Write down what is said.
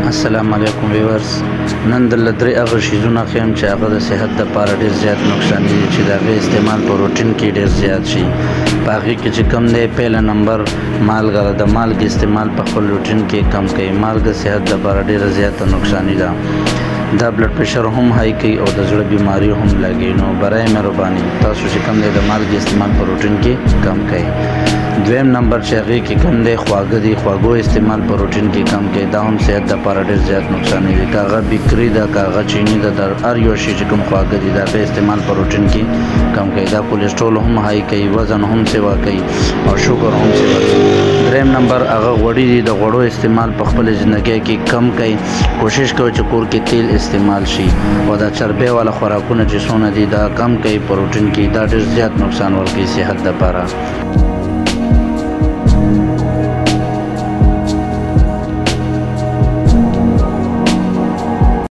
السلام علیکم ویورز. نن د لدري هغه شیزونه خیم چې هغه د صحت لپاره ډیر زیات نقصان دي چې د هغې استعمال په روټین کې ډیر زیات شي. په هغې کې چې کم دی پهله نمبر مالګه ده. د مالګې استعمال په خپل روټین کې کم کوي. مالګه صحت لپاره ډیره زیاته نقصاني ده. دا بلډ پریشر هم های کوي او د زړه بیماری هم لګي. نو برای مهرباني تاسو چې کم دی د مالګې استعمال په روټین کې کم کوي. دویم نمبر چې هغې کې کم دی خواږه دي. خواږو استعمال په روټین کې کم کوي. دا هم صحت لپاره ډېر زیات نقصاني دي. که هغه بیکري ده که هغه چیني ده د هر یو شي چې کوم خواږه دي د هغې استعمال په روټین کې کم کوي. دا کولیسټرول هم های کوي، وزن هم سیوا کوي او شوګر هم سیوا کوي. دریم نمبر هغه غوړي دي. د غوړو استعمال په خپل ژوندګۍ کې کم کوي. کوشش کوئ چې کور کې تیل استعمال شي او د چربۍ والا خوراکونه چې څونه دي دا کم کوي په روټین کې. دا ډېر زیات نقصان ورکوي صحت لپاره.